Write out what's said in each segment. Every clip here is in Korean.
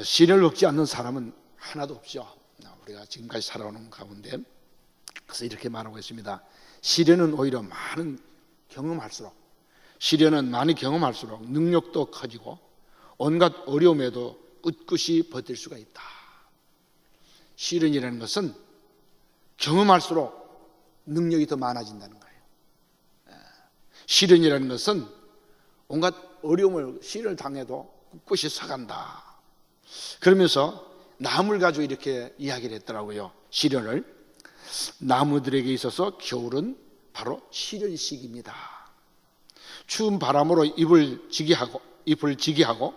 시련을 겪지 않는 사람은 하나도 없죠. 우리가 지금까지 살아오는 가운데. 그래서 이렇게 말하고 있습니다. 시련은 오히려 많은 경험할수록, 시련은 많이 경험할수록 능력도 커지고 온갖 어려움에도 꿋꿋이 버틸 수가 있다. 시련이라는 것은 경험할수록 능력이 더 많아진다는 거예요. 시련이라는 것은 온갖 어려움을, 시련을 당해도 꿋꿋이 서간다. 그러면서 나무를 가지고 이렇게 이야기를 했더라고요. 시련을. 나무들에게 있어서 겨울은 바로 시련 시기입니다. 추운 바람으로 잎을 지게 하고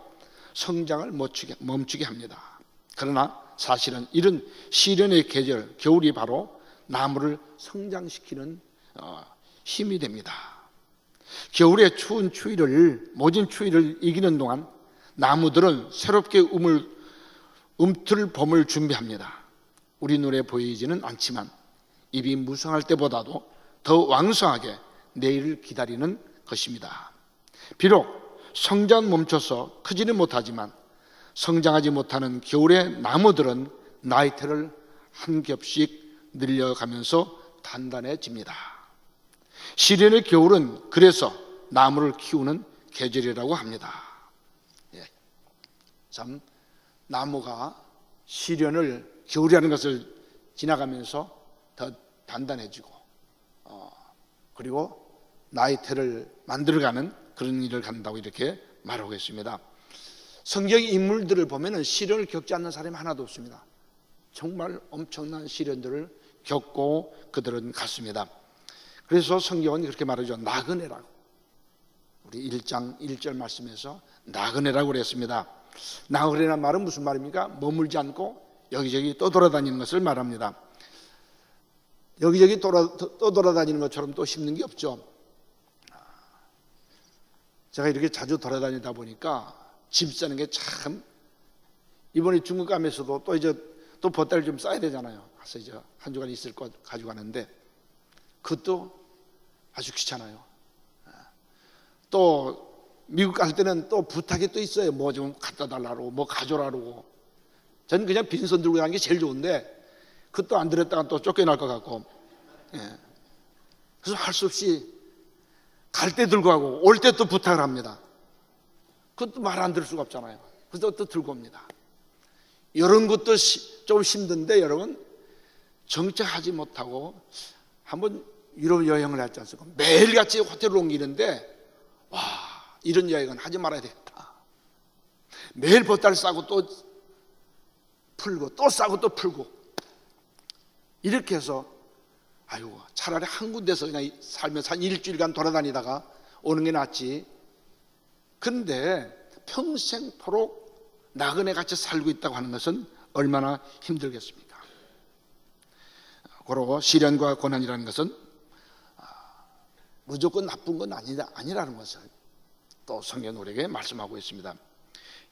성장을 멈추게 합니다. 그러나 사실은 이런 시련의 계절, 겨울이 바로 나무를 성장시키는 힘이 됩니다. 겨울의 모진 추위를 이기는 동안 나무들은 새롭게 움틀봄을 준비합니다. 우리 눈에 보이지는 않지만 잎이 무성할 때보다도 더 왕성하게 내일을 기다리는 것입니다. 비록 성장은 멈춰서 크지는 못하지만 성장하지 못하는 겨울의 나무들은 나이테를 한 겹씩 늘려가면서 단단해집니다. 시련의 겨울은 그래서 나무를 키우는 계절이라고 합니다. 참 나무가 시련을, 겨울이라는 것을 지나가면서 더 단단해지고 그리고 나이테를 만들어가는 그런 일을 한다고 이렇게 말하고 있습니다. 성경 인물들을 보면 시련을 겪지 않는 사람이 하나도 없습니다. 정말 엄청난 시련들을 겪고 그들은 갔습니다. 그래서 성경은 그렇게 말하죠. 나그네라고. 우리 1장 1절 말씀에서 나그네라고 그랬습니다. 나그네란 말은 무슨 말입니까? 머물지 않고 여기저기 떠돌아다니는 것을 말합니다. 여기저기 떠돌아다니는 것처럼 또 힘든 게 없죠. 제가 이렇게 자주 돌아다니다 보니까 집 사는 게 참, 이번에 중국 가면서도 또 보따리 좀 싸야 되잖아요. 그래서 이제 한 주간 있을 것 가지고 가는데 그것도 아주 귀찮아요. 또 미국 갈 때는 또 부탁이 또 있어요. 뭐 좀 갖다 달라고, 뭐 가져라고. 저는 그냥 빈손 들고 가는 게 제일 좋은데 그것도 안 들었다가 또 쫓겨날 것 같고. 그래서 할 수 없이 갈 때 들고 가고 올 때 또 부탁을 합니다. 그것도 말 안 들을 수가 없잖아요. 그래서 또 들고 옵니다. 이런 것도 좀 힘든데 여러분, 정착하지 못하고 한번 유럽 여행을 했지 않습니까? 매일같이 호텔을 옮기는데 와, 이런 여행은 하지 말아야 되겠다. 매일 보따리 싸고 또 풀고 또 싸고 또 풀고 이렇게 해서 아이고, 차라리 한 군데서 그냥 살면서 한 일주일간 돌아다니다가 오는 게 낫지. 그런데 평생토록 나그네같이 살고 있다고 하는 것은 얼마나 힘들겠습니까? 그리고 시련과 고난이라는 것은 무조건 나쁜 건 아니라는 것을 또 성경 우리에게 말씀하고 있습니다.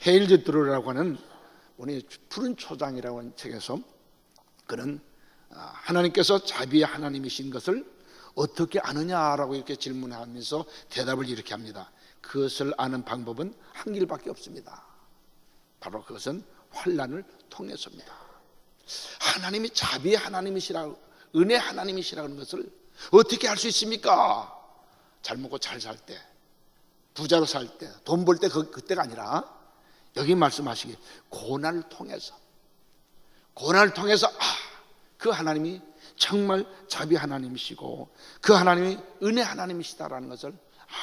헤일 제트로라고 하는 우리 푸른 초장이라고 하는 책에서 그는 하나님께서 자비의 하나님이신 것을 어떻게 아느냐라고 이렇게 질문하면서 대답을 이렇게 합니다. 그것을 아는 방법은 한 길밖에 없습니다. 바로 그것은 환난을 통해서입니다. 하나님이 자비의 하나님이시라고, 은혜 하나님이시라는 것을 어떻게 알 수 있습니까? 잘 먹고 잘 살 때, 부자로 살 때, 돈 벌 때 그때가 아니라 여기 말씀하시기 고난을 통해서 그 하나님이 정말 자비 하나님이시고 그 하나님이 은혜 하나님이시다라는 것을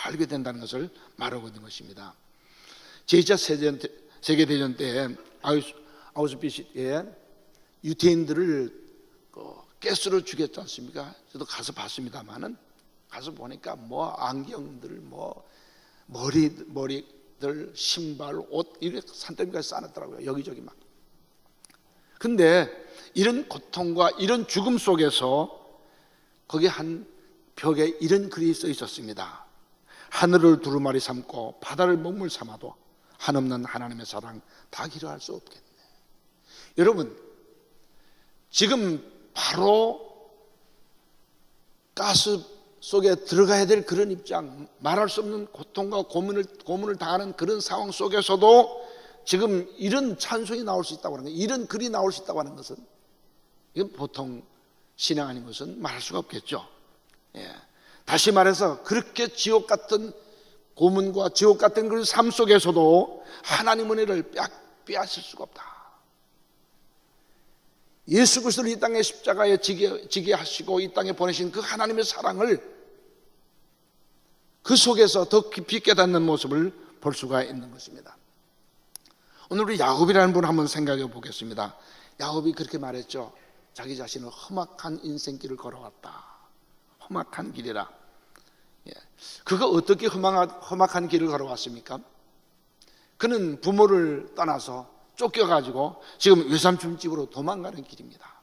알게 된다는 것을 말하고 있는 것입니다. 제2차 세계대전 때 아우슈비츠에 유태인들을 가스로 죽였지 않습니까? 저도 가서 봤습니다만은 가서 보니까 뭐 안경들, 뭐 머리들, 신발, 옷 이렇게 산더미까지 쌓아놨더라고요. 여기저기 막. 근데 이런 고통과 이런 죽음 속에서 거기 한 벽에 이런 글이 써 있었습니다. 하늘을 두루마리 삼고 바다를 먹물 삼아도 한없는 하나님의 사랑 다 기록할 수 없겠네. 여러분, 지금 바로 가스 속에 들어가야 될 그런 입장, 말할 수 없는 고통과 고문을 당하는 그런 상황 속에서도 지금 이런 찬송이 나올 수 있다고 하는 것, 이런 글이 나올 수 있다고 하는 것은 이건 보통 신앙 아닌 것은 말할 수가 없겠죠. 예. 다시 말해서 그렇게 지옥 같은 고문과 지옥 같은 그런 삶 속에서도 하나님 은혜를 빼앗을 수가 없다. 예수 그리스도를 이 땅에 십자가에 지게 하시고 이 땅에 보내신 그 하나님의 사랑을 그 속에서 더 깊이 깨닫는 모습을 볼 수가 있는 것입니다. 오늘 우리 야곱이라는 분을 한번 생각해 보겠습니다. 야곱이 그렇게 말했죠. 자기 자신을 험악한 인생길을 걸어왔다. 험악한 길이라. 예. 그가 어떻게 험악한 길을 걸어왔습니까? 그는 부모를 떠나서 쫓겨가지고 지금 외삼촌 집으로 도망가는 길입니다.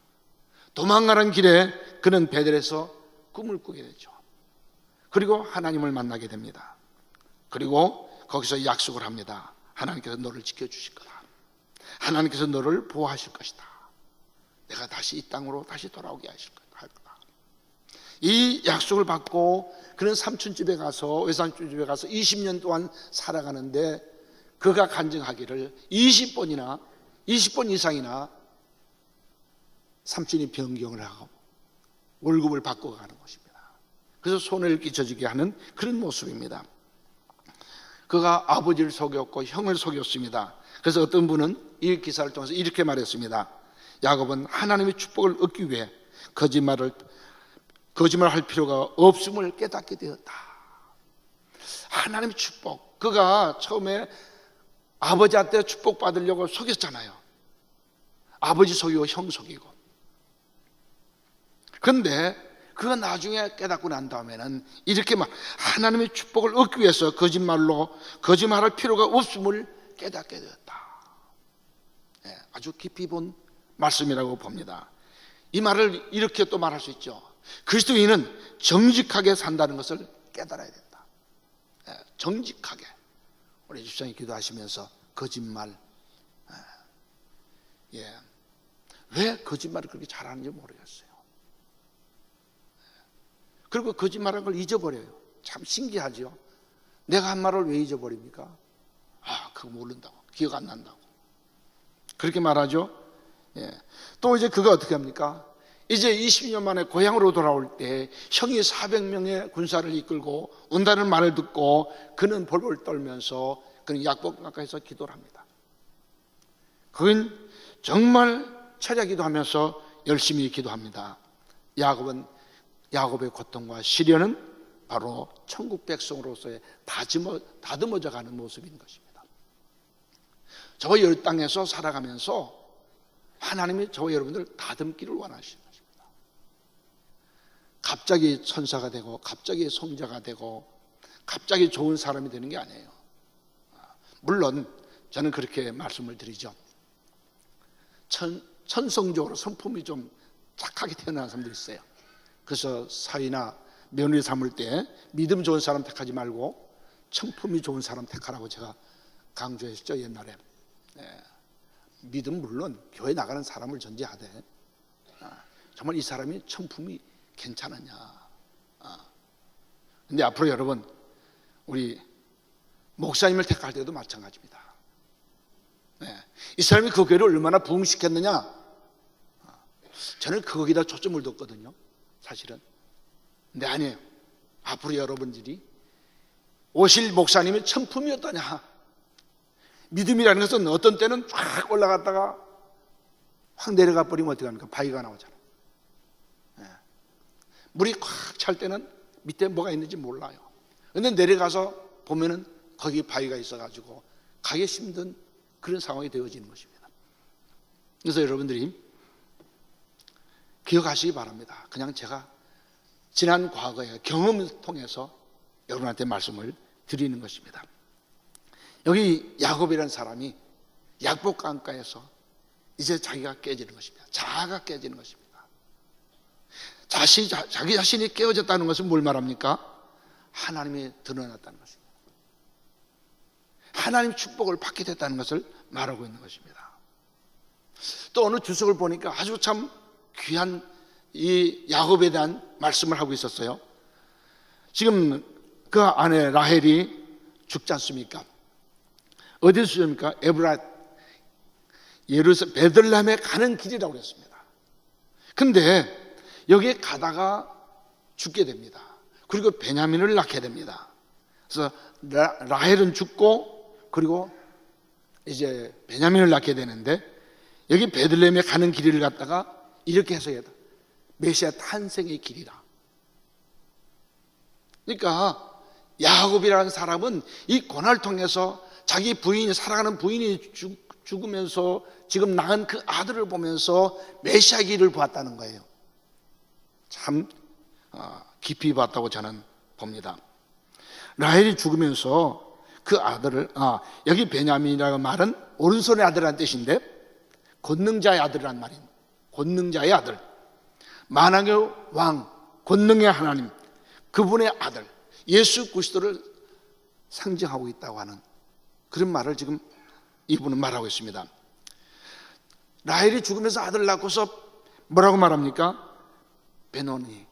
도망가는 길에 그는 베델에서 꿈을 꾸게 되죠. 그리고 하나님을 만나게 됩니다. 그리고 거기서 약속을 합니다. 하나님께서 너를 지켜주실 거다. 하나님께서 너를 보호하실 것이다. 내가 다시 이 땅으로 다시 돌아오게 하실 거다. 이 약속을 받고 그는 삼촌 집에 가서 외삼촌 집에 가서 20년 동안 살아가는데 그가 간증하기를 20번 이상이나 삼촌이 변경을 하고 월급을 받고 가는 것입니다. 그래서 손해를 끼쳐지게 하는 그런 모습입니다. 그가 아버지를 속였고 형을 속였습니다. 그래서 어떤 분은 이 기사를 통해서 이렇게 말했습니다. 야곱은 하나님의 축복을 얻기 위해 거짓말할 필요가 없음을 깨닫게 되었다. 하나님의 축복. 그가 처음에 아버지한테 축복받으려고 속였잖아요. 아버지 속이고 형 속이고. 그런데 그가 나중에 깨닫고 난 다음에는 이렇게 하나님의 축복을 얻기 위해서 거짓말할 필요가 없음을 깨닫게 되었다. 네, 아주 깊이 본 말씀이라고 봅니다. 이 말을 이렇게 또 말할 수 있죠. 그리스도인은 정직하게 산다는 것을 깨달아야 된다. 네, 정직하게. 우리 집사님 기도하시면서 거짓말, 왜 거짓말을 그렇게 잘하는지 모르겠어요. 그리고 거짓말한 걸 잊어버려요. 참 신기하죠. 내가 한 말을 왜 잊어버립니까? 그거 모른다고, 기억 안 난다고 그렇게 말하죠. 또 이제 그가 어떻게 합니까? 이제 20년 만에 고향으로 돌아올 때 형이 400명의 군사를 이끌고 온다는 말을 듣고 그는 벌벌 떨면서 그는 약복강가에서 기도를 합니다. 그건 정말 철야 기도하면서 열심히 기도합니다. 야곱의 고통과 시련은 바로 천국 백성으로서의 다듬어져 가는 모습인 것입니다. 저와 이 땅에서 살아가면서 하나님이 저와 여러분들 다듬기를 원하시는 것입니다. 갑자기 천사가 되고 갑자기 성자가 되고 갑자기 좋은 사람이 되는 게 아니에요. 물론 저는 그렇게 말씀을 드리죠. 천성적으로 성품이 좀 착하게 태어난 사람들이 있어요. 그래서 사위나 며느리 삼을 때 믿음 좋은 사람 택하지 말고 성품이 좋은 사람 택하라고 제가 강조했죠, 옛날에. 믿음 물론 교회 나가는 사람을 전제하되 정말 이 사람이 성품이 괜찮으냐. 근데 앞으로 여러분 우리 목사님을 택할 때도 마찬가지입니다. 이 사람이 그 교회를 얼마나 부흥시켰느냐. 저는 거기다 초점을 뒀거든요, 사실은. 근데 아니에요. 앞으로 여러분들이 오실 목사님의 성품이 어떠냐. 믿음이라는 것은 어떤 때는 쫙 올라갔다가 확 내려가 버리면 어떻게 합니까? 바위가 나오잖아요. 물이 꽉 찰 때는 밑에 뭐가 있는지 몰라요. 근데 내려가서 보면은 거기 바위가 있어가지고 가기 힘든 그런 상황이 되어지는 것입니다. 그래서 여러분들이 기억하시기 바랍니다. 그냥 제가 지난 과거의 경험을 통해서 여러분한테 말씀을 드리는 것입니다. 여기 야곱이라는 사람이 약복강가에서 이제 자기가 깨지는 것입니다. 자아가 깨지는 것입니다. 자기 자신이 깨어졌다는 것은 뭘 말합니까? 하나님이 드러났다는 것입니다. 하나님 축복을 받게 됐다는 것을 말하고 있는 것입니다. 또 어느 주석을 보니까 아주 참 귀한 이 야곱에 대한 말씀을 하고 있었어요. 지금 그 아내 라헬이 죽지 않습니까? 어디서 죽습니까? 베들레헴에 가는 길이라고 그랬습니다. 근데 여기에 가다가 죽게 됩니다. 그리고 베냐민을 낳게 됩니다. 그래서 라헬은 죽고 그리고 이제 베냐민을 낳게 되는데, 여기 베들레헴에 가는 길을 갖다가 이렇게 해석해야 돼. 메시아 탄생의 길이라. 그러니까 야곱이라는 사람은 이 고난을 통해서 자기 부인이, 살아가는 부인이 죽으면서 지금 낳은 그 아들을 보면서 메시아 길을 보았다는 거예요. 참 깊이 봤다고 저는 봅니다. 라헬이 죽으면서 그 아들을, 여기 베냐민이라는 말은 오른손의 아들이라는 뜻인데 권능자의 아들이란 말입니다. 권능자의 아들, 만왕의 왕, 권능의 하나님, 그분의 아들 예수 그리스도를 상징하고 있다고 하는 그런 말을 지금 이분은 말하고 있습니다. 라헬이 죽으면서 아들 낳고서 뭐라고 말합니까? 베노니.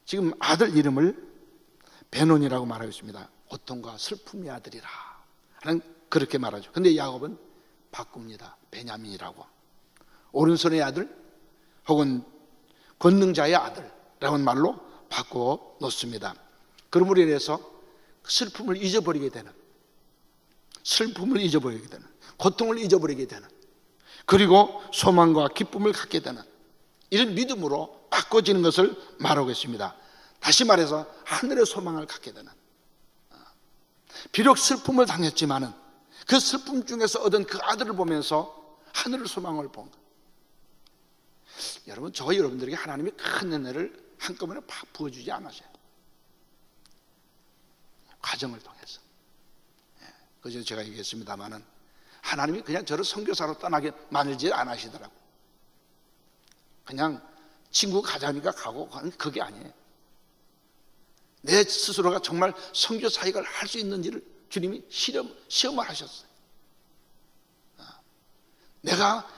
지금 아들 이름을 베노니라고 말하고 있습니다. 고통과 슬픔의 아들이라 하는, 그렇게 말하죠. 근데 야곱은 바꿉니다. 베냐민이라고. 오른손의 아들 혹은 권능자의 아들이라는 말로 바꾸어 놓습니다. 그러므로 인해서 슬픔을 잊어버리게 되는, 슬픔을 잊어버리게 되는, 고통을 잊어버리게 되는, 그리고 소망과 기쁨을 갖게 되는 이런 믿음으로 바꿔지는 것을 말하고 있습니다. 다시 말해서 하늘의 소망을 갖게 되는, 비록 슬픔을 당했지만은 그 슬픔 중에서 얻은 그 아들을 보면서 하늘의 소망을 본 것. 여러분, 저와 여러분들에게 하나님이 큰 은혜를 한꺼번에 팍 부어주지 않으셔요. 과정을 통해서. 그래서 제가 얘기했습니다마는 하나님이 그냥 저를 선교사로 떠나게 만들지 않으시더라고요. 그냥 친구 가자니까 가고, 그게 아니에요. 내 스스로가 정말 선교 사역을 할 수 있는지를 주님이 시험을 하셨어요. 내가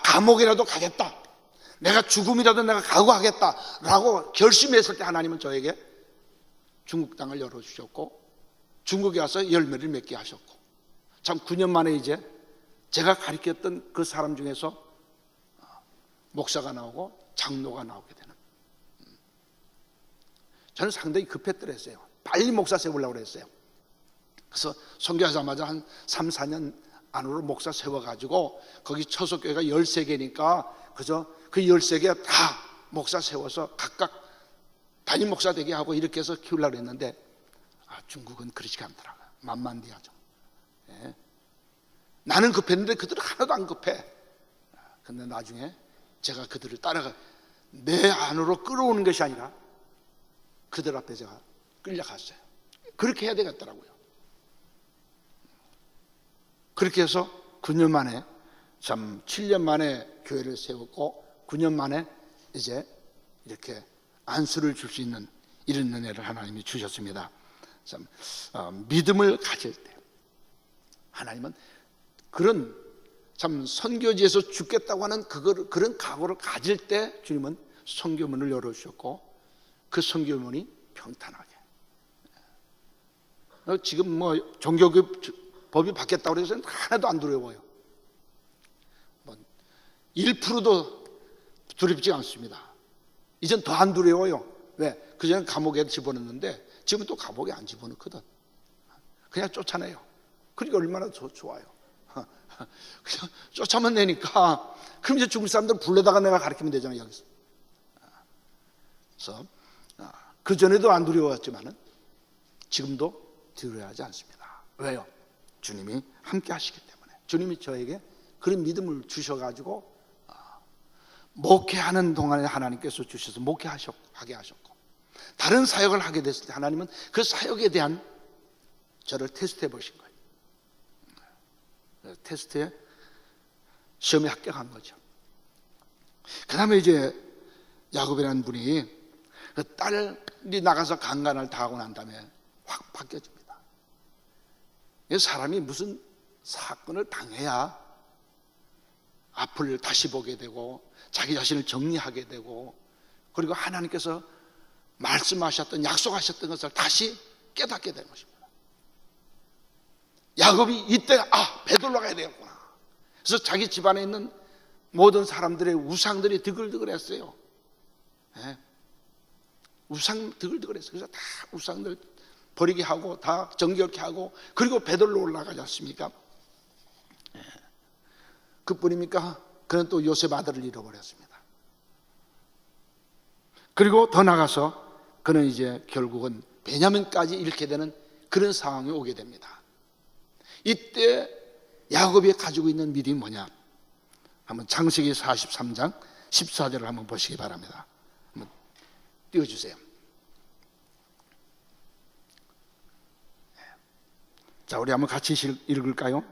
감옥이라도 가겠다, 내가 죽음이라도 내가 각오하겠다라고 결심했을 때 하나님은 저에게 중국 땅을 열어주셨고 중국에 와서 열매를 맺게 하셨고, 참 9년 만에 이제 제가 가르쳤던 그 사람 중에서 목사가 나오고 장로가 나오게 되는. 저는 상당히 급했더랬어요. 빨리 목사 세우려고 그랬어요. 그래서 선교하자마자 한 3, 4년 안으로 목사 세워가지고 거기 처소교회가 13개니까 그저 그 13개 다 목사 세워서 각각 담임 목사 되게 하고 이렇게 해서 키우려고 했는데 중국은 그렇지가 않더라고요. 만만디하죠. 예. 나는 급했는데 그들은 하나도 안 급해. 근데 나중에 제가 그들을 따라가 내 안으로 끌어오는 것이 아니라 그들 앞에 제가 끌려갔어요. 그렇게 해야 되겠더라고요. 그렇게 해서 9년 만에, 참 7년 만에 교회를 세웠고 9년 만에 이제 이렇게 안수를 줄 수 있는 이런 은혜를 하나님이 주셨습니다. 참 믿음을 가질 때 하나님은 그런 참 선교지에서 죽겠다고 하는 그런 각오를 가질 때 주님은 선교문을 열어주셨고 그 선교문이 평탄하게. 지금 뭐 종교교육 법이 바뀌었다고 해서 하나도 안 두려워요. 1%도 두렵지 않습니다. 이젠 더 안 두려워요. 왜? 그전엔 감옥에 집어넣는데 지금은 또 감옥에 안 집어넣거든. 그냥 쫓아내요. 그러니까 얼마나 좋아요. 그냥 쫓아만 내니까 그럼 이제 중국 사람들 불러다가 내가 가르치면 되잖아요. 여기서. 그래서 그전에도 안 두려웠지만은 지금도 두려워하지 않습니다. 왜요? 주님이 함께 하시기 때문에. 주님이 저에게 그런 믿음을 주셔가지고 목회하는 동안에 하나님께서 주셔서 목회하게 하셨고, 다른 사역을 하게 됐을 때 하나님은 그 사역에 대한 저를 테스트해 보신 거예요. 테스트에 시험에 합격한 거죠. 그 다음에 이제 야곱이라는 분이 그 딸이 나가서 강간을 당하고 난 다음에 확 바뀌어집니다. 사람이 무슨 사건을 당해야 앞을 다시 보게 되고 자기 자신을 정리하게 되고, 그리고 하나님께서 말씀하셨던, 약속하셨던 것을 다시 깨닫게 되는 것입니다. 야곱이 이때 베들로 가야 되겠구나. 그래서 자기 집안에 있는 모든 사람들의 우상들이 드글드글했어요. 예. 우상 드글드글했어요. 그래서 다 우상들 버리게 하고 다 정결케 하고, 그리고 베들로 올라가지 않습니까? 예. 그뿐입니까? 그는 또 요셉 아들을 잃어버렸습니다. 그리고 더 나가서 그는 이제 결국은 베냐민까지 잃게 되는 그런 상황이 오게 됩니다. 이때 야곱이 가지고 있는 믿음이 뭐냐? 한번 창세기 43장 14절을 한번 보시기 바랍니다. 한번 띄워주세요. 자, 우리 한번 같이 읽을까요?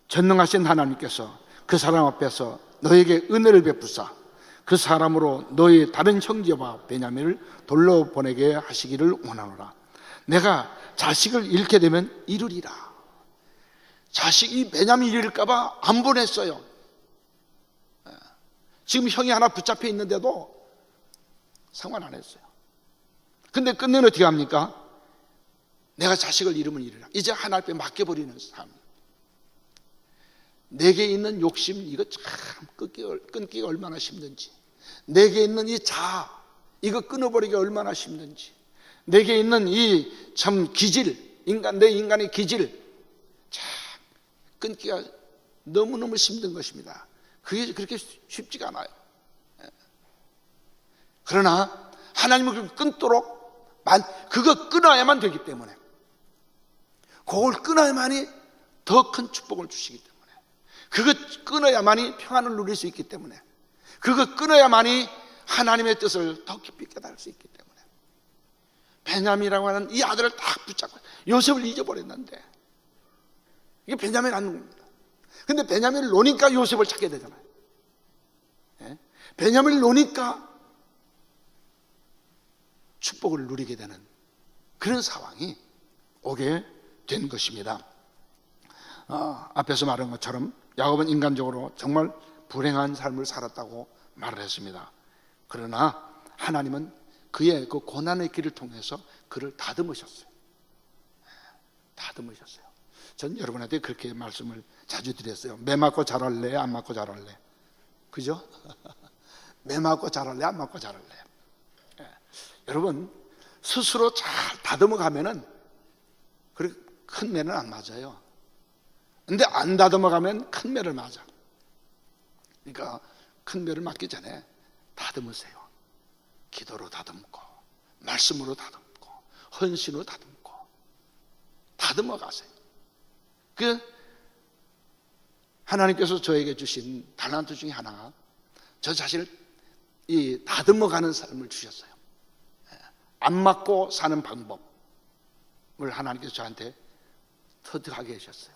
전능하신 하나님께서 그 사람 앞에서 너에게 은혜를 베푸사 그 사람으로 너희 다른 형제와 베냐민을 돌로 보내게 하시기를 원하노라. 내가 자식을 잃게 되면 이르리라. 자식이 베냐민 잃을까 봐 안 보냈어요. 지금 형이 하나 붙잡혀 있는데도 상관 안 했어요. 근데 끝내는 어떻게 합니까? 내가 자식을 잃으면 이르라. 이제 하나님 앞에 맡겨버리는 삶. 내게 있는 욕심, 이거 참 끊기가 얼마나 힘든지, 내게 있는 이 자아, 이거 끊어버리기가 얼마나 힘든지, 내게 있는 이 참 기질, 내 인간의 기질, 참 끊기가 너무너무 힘든 것입니다. 그게 그렇게 쉽지가 않아요. 그러나 하나님은 그걸 끊도록 그거 끊어야만 되기 때문에, 그걸 끊어야만이 더 큰 축복을 주시기 때문에, 그거 끊어야만이 평안을 누릴 수 있기 때문에, 그거 끊어야만이 하나님의 뜻을 더 깊이 깨달을 수 있기 때문에, 베냐민이라고 하는 이 아들을 딱 붙잡고 요셉을 잊어버렸는데, 이게 베냐민 않는 겁니다. 근데 베냐민을 놓으니까 요셉을 찾게 되잖아요. 예? 베냐민을 놓으니까 축복을 누리게 되는 그런 상황이 오게 된 것입니다. 앞에서 말한 것처럼 야곱은 인간적으로 정말 불행한 삶을 살았다고 말을 했습니다. 그러나 하나님은 그의 그 고난의 길을 통해서 그를 다듬으셨어요. 다듬으셨어요. 전 여러분한테 그렇게 말씀을 자주 드렸어요. 매 맞고 자랄래, 안 맞고 자랄래? 그죠? 매 맞고 자랄래, 안 맞고 자랄래? 여러분, 스스로 잘 다듬어 가면은 그렇게 큰 매는 안 맞아요. 근데 안 다듬어 가면 큰 매를 맞아. 그러니까 큰 매를 맞기 전에 다듬으세요. 기도로 다듬고, 말씀으로 다듬고, 헌신으로 다듬고, 다듬어 가세요. 그 하나님께서 저에게 주신 달란트 중에 하나가 저 자신을 이 다듬어 가는 삶을 주셨어요. 안 맞고 사는 방법을 하나님께서 저한테 터득하게 하셨어요.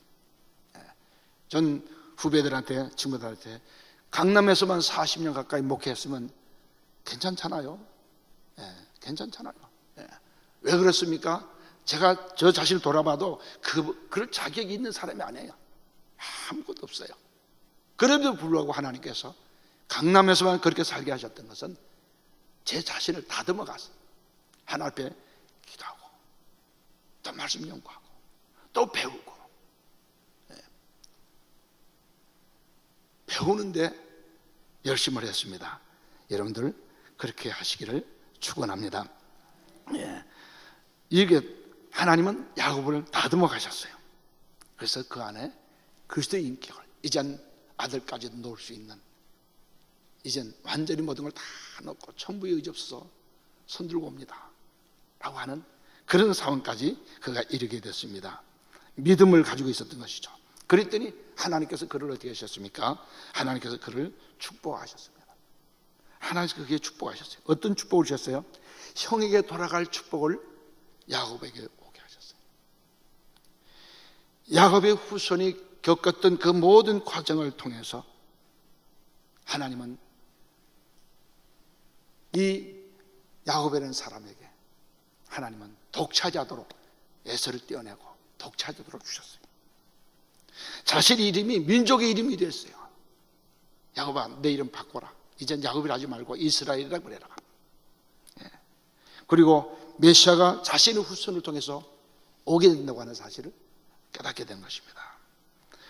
전 후배들한테, 친구들한테 강남에서만 40년 가까이 목회했으면 괜찮잖아요. 괜찮잖아요. 왜 그렇습니까? 제가 저 자신을 돌아봐도 그럴 자격이 있는 사람이 아니에요. 아무것도 없어요. 그럼에도 불구하고 하나님께서 강남에서만 그렇게 살게 하셨던 것은 제 자신을 다듬어 가서 하나님 앞에 기도하고, 또 말씀 연구하고, 또 배우고, 배우는데 열심을 했습니다. 여러분들 그렇게 하시기를 축원합니다. 이게 하나님은 야곱을 다듬어 가셨어요. 그래서 그 안에 그리스도의 인격을, 이젠 아들까지도 놓을 수 있는, 이젠 완전히 모든 걸 다 넣고 천부의 의지 없어서 손들고 옵니다 라고 하는 그런 상황까지 그가 이르게 됐습니다. 믿음을 가지고 있었던 것이죠. 그랬더니 하나님께서 그를 어떻게 하셨습니까? 하나님께서 그를 축복하셨습니다. 하나님께서 그게 축복하셨어요. 어떤 축복을 주셨어요? 형에게 돌아갈 축복을 야곱에게 오게 하셨어요. 야곱의 후손이 겪었던 그 모든 과정을 통해서 하나님은 이 야곱이라는 사람에게 하나님은 독차지하도록 에서를 떼어내고 독차지하도록 주셨어요. 자신 이름이 민족의 이름이 됐어요. 야곱아, 내 이름 바꿔라. 이젠 야곱이라 하지 말고 이스라엘이라 그래라. 그리고 메시아가 자신의 후손을 통해서 오게 된다고 하는 사실을 깨닫게 된 것입니다.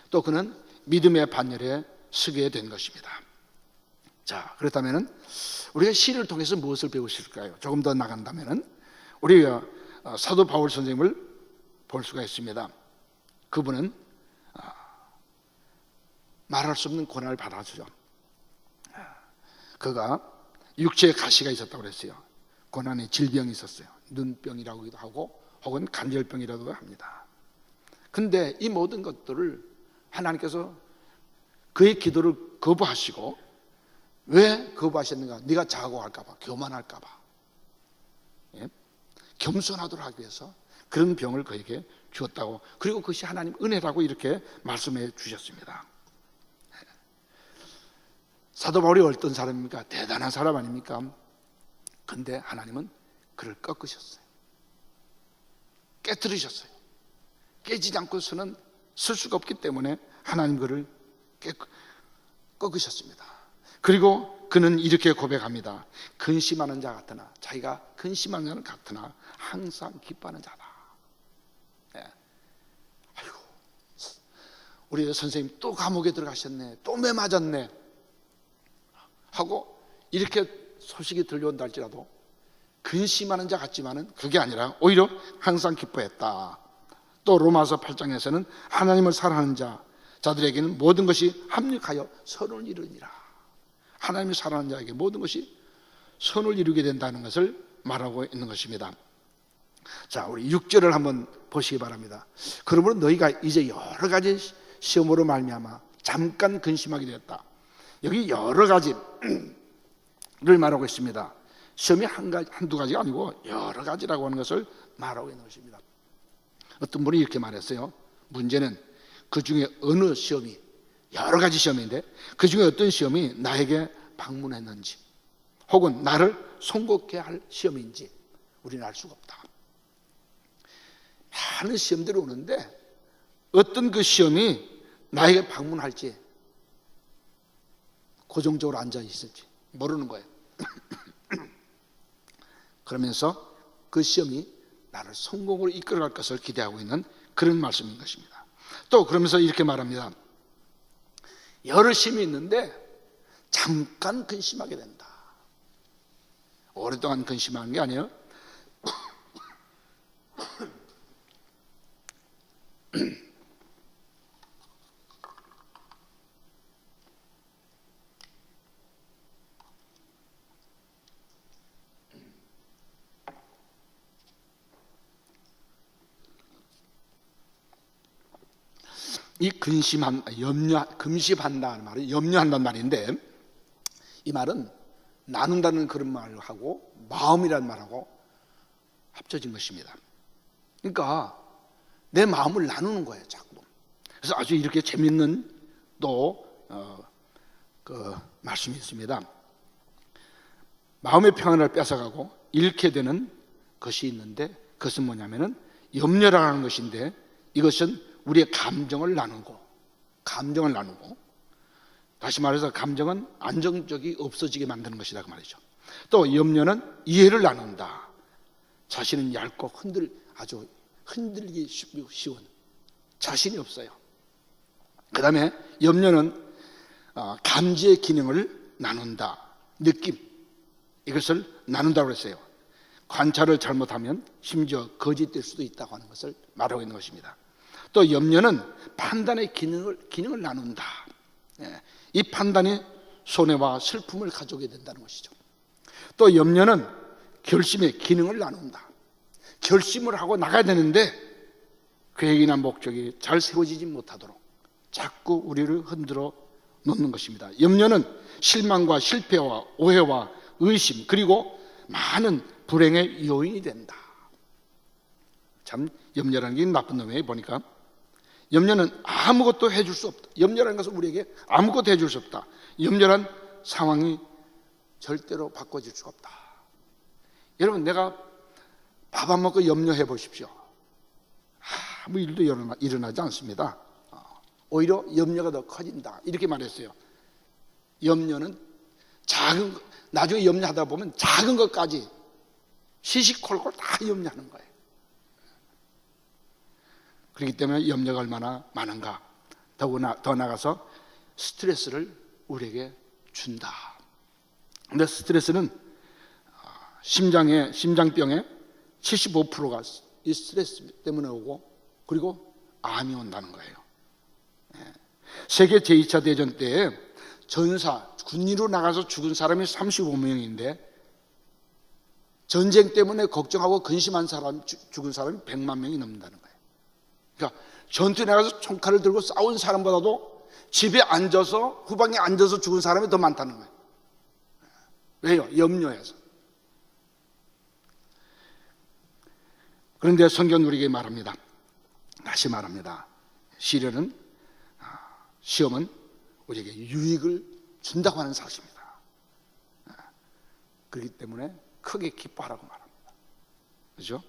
또 그는 믿음의 반열에 서게 된 것입니다. 자, 그렇다면은 우리가 시를 통해서 무엇을 배우실까요? 조금 더 나간다면은 우리가 사도 바울 선생님을 볼 수가 있습니다. 그분은 말할 수 없는 고난을 받았죠. 그가 육체에 가시가 있었다고 그랬어요. 고난의 질병이 있었어요. 눈병이라고도 하고 혹은 관절병이라고도 합니다. 근데 이 모든 것들을 하나님께서 그의 기도를 거부하시고, 왜 거부하셨는가? 네가 자고할까 봐, 교만할까 봐, 겸손하도록 하기 위해서 그런 병을 그에게 주었다고, 그리고 그것이 하나님 은혜라고 이렇게 말씀해 주셨습니다. 사도 바울이 어떤 사람입니까? 대단한 사람 아닙니까? 근데 하나님은 그를 꺾으셨어요. 깨뜨리셨어요. 깨지지 않고서는 쓸 수가 없기 때문에 하나님 그를 꺾으셨습니다. 그리고 그는 이렇게 고백합니다. 근심하는 자 같으나, 자기가 근심하는 자 같으나 항상 기뻐하는 자다. 아이고, 우리 선생님 또 감옥에 들어가셨네, 또 매 맞았네 하고 이렇게 소식이 들려온다 할지라도 근심하는 자 같지만은 그게 아니라 오히려 항상 기뻐했다. 또 로마서 8장에서는 하나님을 사랑하는 자들에게는 모든 것이 합력하여 선을 이루니라. 하나님을 사랑하는 자에게 모든 것이 선을 이루게 된다는 것을 말하고 있는 것입니다. 자, 우리 6절을 한번 보시기 바랍니다. 그러므로 너희가 이제 여러 가지 시험으로 말미암아 잠깐 근심하게 되었다. 여기 여러 가지를 말하고 있습니다. 시험이 한두 가지가 아니고 여러 가지라고 하는 것을 말하고 있는 것입니다. 어떤 분이 이렇게 말했어요. 문제는 그 중에 어느 시험이, 여러 가지 시험인데 그 중에 어떤 시험이 나에게 방문했는지 혹은 나를 송곡해 할 시험인지 우리는 알 수가 없다. 많은 시험들이 오는데 어떤 그 시험이 나에게 방문할지, 고정적으로 앉아 있을지 모르는 거예요. 그러면서 그 시험이 나를 성공으로 이끌어갈 것을 기대하고 있는 그런 말씀인 것입니다. 또 그러면서 이렇게 말합니다. 여러 시험이 있는데 잠깐 근심하게 된다. 오랫동안 근심하는 게 아니에요. 이 금심한다는 말은 염려한다는 말인데, 이 말은 나눈다는 그런 말하고 마음이라는 말하고 합쳐진 것입니다. 그러니까 내 마음을 나누는 거예요, 자꾸. 그래서 아주 이렇게 재밌는 그 말씀이 있습니다. 마음의 평안을 뺏어가고 잃게 되는 것이 있는데, 그것은 뭐냐면은 염려라는 것인데, 이것은 우리의 감정을 나누고, 다시 말해서 감정은 안정적이 없어지게 만드는 것이다 그 말이죠. 또 염려는 이해를 나눈다. 자신은 얇고 아주 흔들리기 쉬운, 자신이 없어요. 그 다음에 염려는 감지의 기능을 나눈다. 느낌, 이것을 나눈다고 했어요. 관찰을 잘못하면 심지어 거짓될 수도 있다고 하는 것을 말하고 있는 것입니다. 또 염려는 판단의 기능을 나눈다. 이 판단이 손해와 슬픔을 가져오게 된다는 것이죠. 또 염려는 결심의 기능을 나눈다. 결심을 하고 나가야 되는데 계획이나 목적이 잘 세워지지 못하도록 자꾸 우리를 흔들어 놓는 것입니다. 염려는 실망과 실패와 오해와 의심, 그리고 많은 불행의 요인이 된다. 참 염려라는 게 나쁜 놈이에요. 보니까 염려는 아무것도 해줄 수 없다. 염려라는 것은 우리에게 아무것도 해줄 수 없다. 염려란 상황이 절대로 바꿔질 수가 없다. 여러분, 내가 밥 안 먹고 염려해 보십시오. 아무 일도 일어나지 않습니다. 오히려 염려가 더 커진다, 이렇게 말했어요. 염려는 나중에 염려하다 보면 작은 것까지 시시콜콜 다 염려하는 거예요. 그렇기 때문에 염려가 얼마나 많은가. 더 나가서 스트레스를 우리에게 준다. 근데 스트레스는 심장병의 75%가 이 스트레스 때문에 오고, 그리고 암이 온다는 거예요. 세계 제2차 대전 때에 군인으로 나가서 죽은 사람이 35명인데 전쟁 때문에 걱정하고 근심한 사람, 죽은 사람이 100만 명이 넘는다는 거예요. 그러니까 전투에 나가서 총칼을 들고 싸운 사람보다도 집에 앉아서, 후방에 앉아서 죽은 사람이 더 많다는 거예요. 왜요? 염려해서. 그런데 성경은 우리에게 말합니다. 다시 말합니다. 시험은 우리에게 유익을 준다고 하는 사실입니다. 그렇기 때문에 크게 기뻐하라고 말합니다. 그렇죠?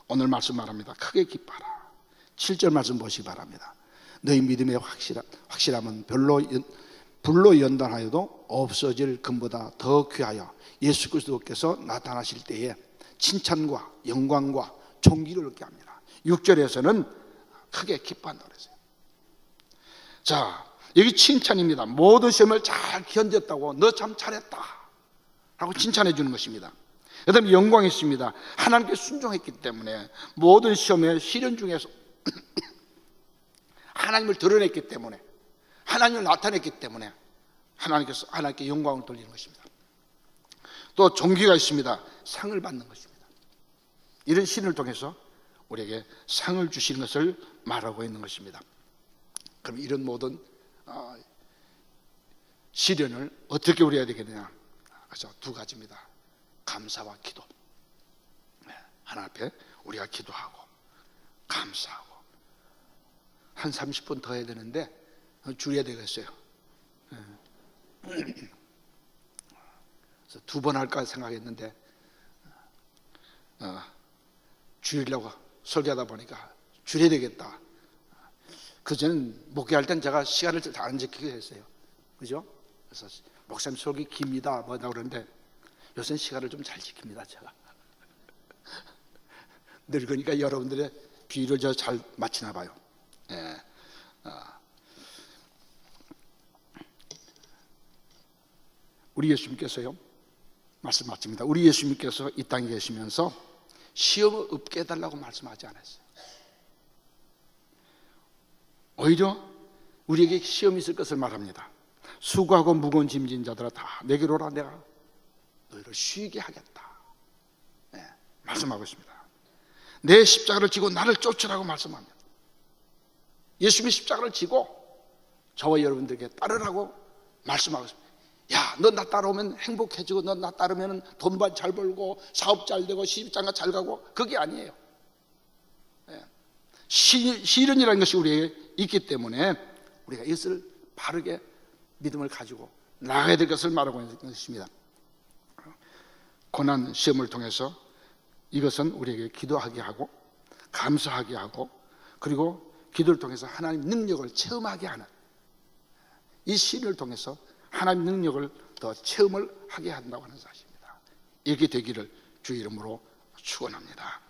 오늘 말씀 말합니다. 크게 기뻐하라. 7절 말씀 보시기 바랍니다. 너희 믿음의 확실함은 불로 연단하여도 없어질 금보다 더 귀하여 예수 그리스도께서 나타나실 때에 칭찬과 영광과 존귀를 얻게 합니다. 6절에서는 크게 기뻐한다고 그랬어요. 자, 여기 칭찬입니다. 모든 시험을 잘 견뎠다고, 너 참 잘했다 라고 칭찬해 주는 것입니다. 그 다음에 영광이 있습니다. 하나님께 순종했기 때문에, 모든 시험의 시련 중에서 하나님을 드러냈기 때문에, 하나님을 나타냈기 때문에 하나님께 영광을 돌리는 것입니다. 또 존귀가 있습니다. 상을 받는 것입니다. 이런 시련을 통해서 우리에게 상을 주시는 것을 말하고 있는 것입니다. 그럼 이런 모든 시련을 어떻게 우리가 해야 되겠느냐? 그래서 두 가지입니다. 감사와 기도. 하나님 앞에 우리가 기도하고 감사하고. 한 30분 더 해야 되는데 줄여야 되겠어요. 그래서 2번 할까 생각했는데 줄이려고 설교하다 보니까 줄여야 되겠다. 그전엔 목회할 땐 제가 시간을 잘 안 지키게 했어요. 그죠? 그래서 목사님 설교 깁니다 뭐다 그러는데 요새는 시간을 좀 잘 지킵니다. 제가 늙으니까 여러분들의 비유를 저 잘 맞히나 봐요. 예. 우리 예수님께서요, 말씀 맞습니다. 우리 예수님께서 이 땅에 계시면서 시험을 없게 해달라고 말씀하지 않았어요. 오히려 우리에게 시험이 있을 것을 말합니다. 수고하고 무거운 짐진 자들아 다 내게로 오라, 내가 너희를 쉬게 하겠다. 네, 말씀하고 있습니다. 내 십자가를 지고 나를 쫓으라고 말씀합니다. 예수님이 십자가를 지고 저와 여러분들에게 따르라고 말씀하고 있습니다. 야, 너 나 따라오면 행복해지고, 너 나 따르면 돈 잘 벌고 사업 잘 되고 시집장가 잘 가고, 그게 아니에요. 시련이라는 것이 우리에게 있기 때문에 우리가 이것을 바르게 믿음을 가지고 나가야 될 것을 말하고 있는 것입니다. 고난 시험을 통해서 이것은 우리에게 기도하게 하고 감사하게 하고, 그리고 기도를 통해서 하나님 능력을 체험하게 하는, 이 시련을 통해서 하나님 능력을 더 체험을 하게 한다고 하는 사실입니다. 이렇게 되기를 주의 이름으로 축원합니다.